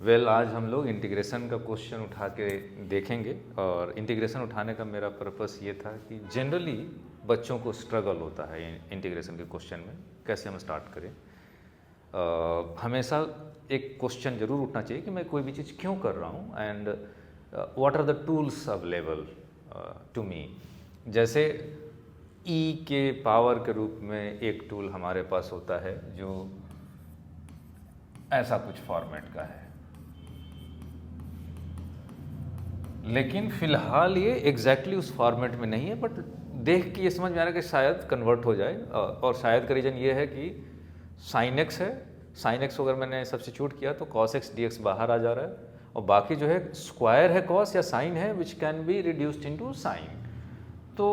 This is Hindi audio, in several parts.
आज हम लोग इंटीग्रेशन का क्वेश्चन उठा के देखेंगे। और इंटीग्रेशन उठाने का मेरा पर्पस ये था कि जनरली बच्चों को स्ट्रगल होता है इंटीग्रेशन के क्वेश्चन में, कैसे हम स्टार्ट करें। हमेशा एक क्वेश्चन जरूर उठना चाहिए कि मैं कोई भी चीज़ क्यों कर रहा हूँ and what are the tools available to me. जैसे ई के पावर के रूप में एक टूल हमारे पास होता है जो ऐसा कुछ फॉर्मेट का है, लेकिन फिलहाल ये एग्जैक्टली उस फॉर्मेट में नहीं है, बट देख के ये समझ में आ रहा है कि शायद कन्वर्ट हो जाए। और शायद का रीज़न ये है कि साइन एक्स है, साइन एक्स अगर मैंने सब्स्टिट्यूट किया तो कॉस एक्स डी एक्स बाहर आ जा रहा है, और बाकी जो है स्क्वायर है कॉस या साइन है which can be reduced into sine. तो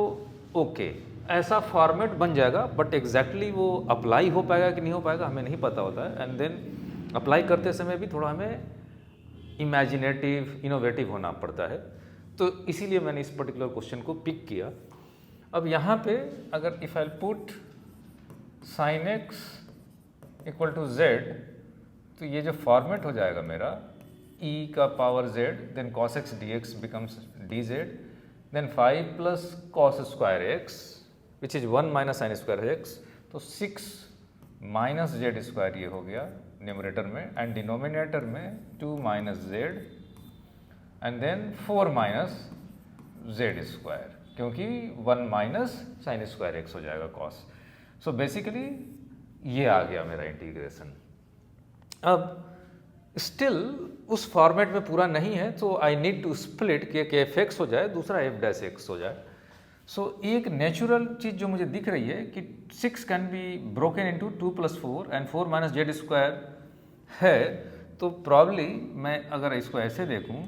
ओके, ऐसा फॉर्मेट बन जाएगा, बट एग्जैक्टली वो अप्लाई हो पाएगा कि नहीं हो पाएगा हमें नहीं पता होता है। एंड देन अप्लाई करते समय भी थोड़ा हमें इमेजिनेटिव इनोवेटिव होना पड़ता है। तो इसीलिए मैंने इस पर्टिकुलर क्वेश्चन को पिक किया। अब यहाँ पे अगर if I put sine x equal to z, तो ये जो फॉर्मेट हो जाएगा मेरा e का power z, then cos x dx becomes dz, then 5 plus cos square x which is 1 minus sine square x, तो 6 माइनस जेड स्क्वायर ये हो गया न्यूमरेटर में, एंड डिनोमिनेटर में 2 minus z and then 4 minus Z square, क्योंकि 1 माइनस साइन स्क्वायर x हो जाएगा कॉस। सो बेसिकली ये आ गया मेरा इंटीग्रेशन। अब स्टिल उस फॉर्मेट में पूरा नहीं है, तो आई नीड टू स्प्लिट कि एक एफ एक्स हो जाए, दूसरा एफ डैश एक्स हो जाए। सो एक नेचुरल चीज़ जो मुझे दिख रही है कि 6 can be broken into 2 plus 4 and 4 minus Z square है, तो प्रॉब्ली मैं अगर इसको ऐसे देखूं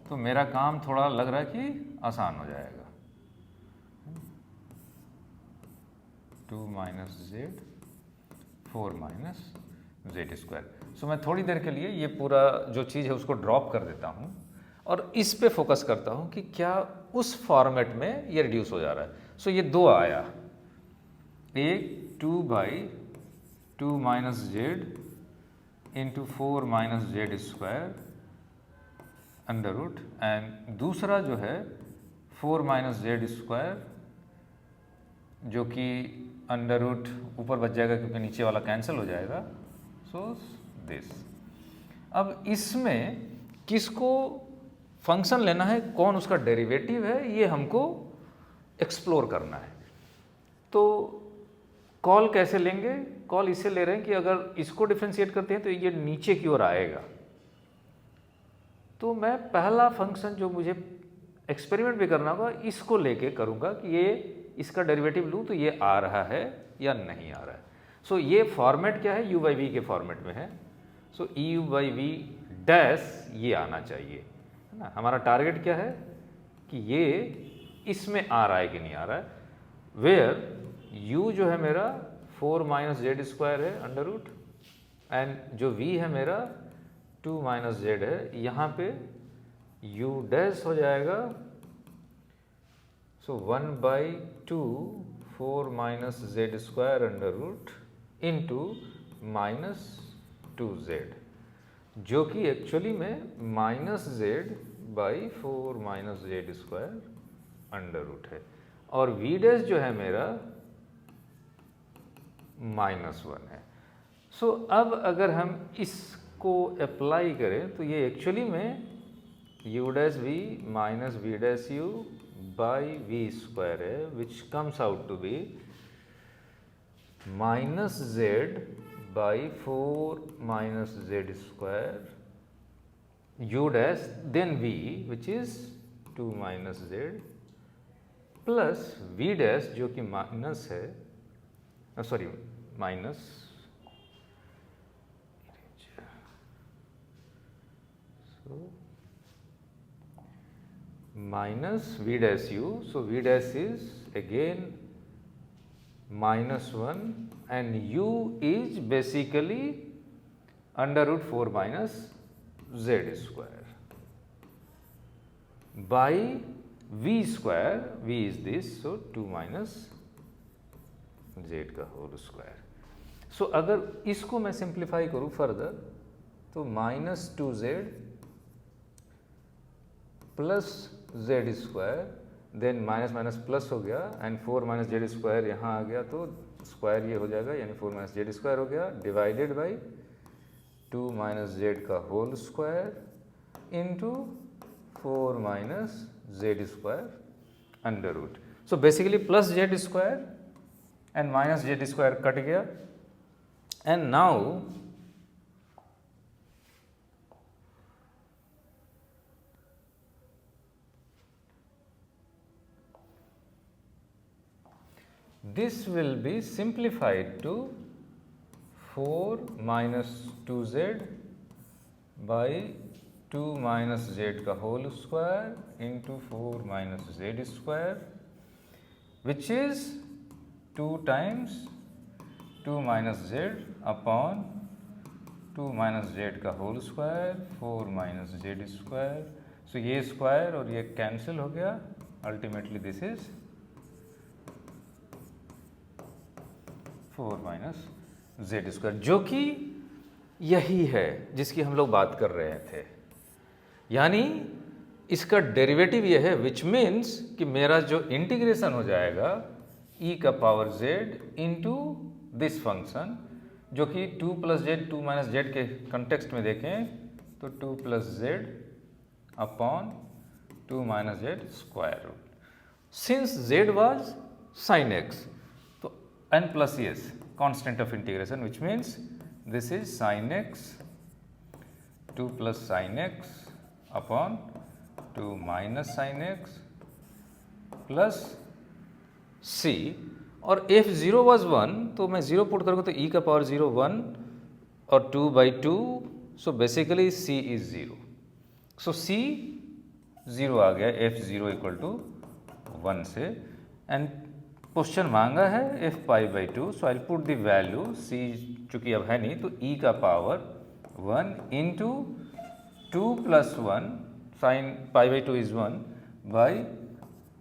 तो मेरा काम थोड़ा लग रहा है कि आसान हो जाएगा। 2 minus Z 4 minus Z square. So मैं थोड़ी देर के लिए ये पूरा जो चीज़ है उसको ड्रॉप कर देता हूँ और इस पे फोकस करता हूँ कि क्या उस फॉर्मेट में ये रिड्यूस हो जा रहा है। सो ये दो आया, एक 2 by 2 minus z into 4 minus Z square under root, and दूसरा जो है 4 माइनस जेड स्क्वायर जो कि अंडर रूट ऊपर बच जाएगा क्योंकि नीचे वाला कैंसिल हो जाएगा। So this. अब इसमें किसको फंक्शन लेना है, कौन उसका डेरिवेटिव है, ये हमको एक्सप्लोर करना है। तो कॉल कैसे लेंगे? कॉल इससे ले रहे हैं कि अगर इसको डिफ्रेंशिएट करते हैं तो ये नीचे की ओर आएगा। तो मैं पहला फंक्शन जो मुझे एक्सपेरिमेंट भी करना होगा इसको लेके करूँगा कि ये इसका डेरिवेटिव लूँ तो ये आ रहा है या नहीं आ रहा है। सो ये फॉर्मेट क्या है, u बाई वी के फॉर्मेट में है। सो ई यू बाई वी डैश ये आना चाहिए, है ना। हमारा टारगेट क्या है कि ये इसमें आ रहा है कि नहीं आ रहा है, वेयर u जो है मेरा 4 माइनस जेड स्क्वायर है अंडर रूट, एंड जो v है मेरा 2 माइनस जेड है। यहाँ पे u डैश हो जाएगा, so 1 by 2 4 minus Z square under root into minus 2z, जो कि एक्चुअली में minus Z by 4 minus Z square under root है। और v डैश जो है मेरा -1 है। सो अब अगर हम इसको अप्लाई करें तो ये एक्चुअली में u dash v minus v dash u by v square है, which comes out to be minus Z by 4 minus Z square u dash then v which is 2 minus Z plus v dash जो कि माइनस है, sorry minus minus v dash u, so v dash is again -1 and u is basically under root 4 minus z square by v square, v is this, so 2 minus z का होल स्क्वायर। सो अगर इसको मैं सिंप्लीफाई करूँ फर्दर तो -2z plus Z square, then minus minus plus हो गया एंड 4 माइनस जेड स्क्वायर यहाँ आ गया तो स्क्वायर ये हो जाएगा, यानी 4 माइनस जेड स्क्वायर हो गया, डिवाइडेड बाई 2 माइनस जेड का whole square into 4 minus Z square under root. So basically plus Z square and minus Z square cut गया and now this will be simplified to 4 minus 2z by 2 minus z का whole square into 4 minus z square, which is 2 times 2 minus z upon 2 minus z का whole square 4 minus z square। so ये स्क्वायर और ये कैंसिल हो गया, ultimately this is 4 minus Z square, जो कि यही है जिसकी हम लोग बात कर रहे थे। यानी इसका डेरिवेटिव ये है, विच मीन्स कि मेरा जो इंटीग्रेशन हो जाएगा e का power z into this function, जो कि 2 प्लस जेड 2 माइनस जेड के कंटेक्स्ट में देखें तो 2 plus z upon 2 minus Z square root. Since z was sine x तो n plus s constant of integration, which means this is sin x 2 plus sin x upon 2 minus sin x plus c, और f0 was 1 तो मैं 0 पुट करूँगा तो e का पावर 0 1 और 2 by 2, so basically c is 0, so c 0 आ गया, f0 equal to 1 से, एंड क्वेश्चन मांगा है f pi by 2, so I put the value c चूँकि अब है नहीं तो e का power 1 into 2 plus 1 sine pi by 2 is 1 by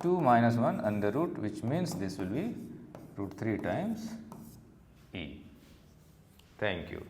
2 minus 1 under root, which means this will be √3 times e। Thank you.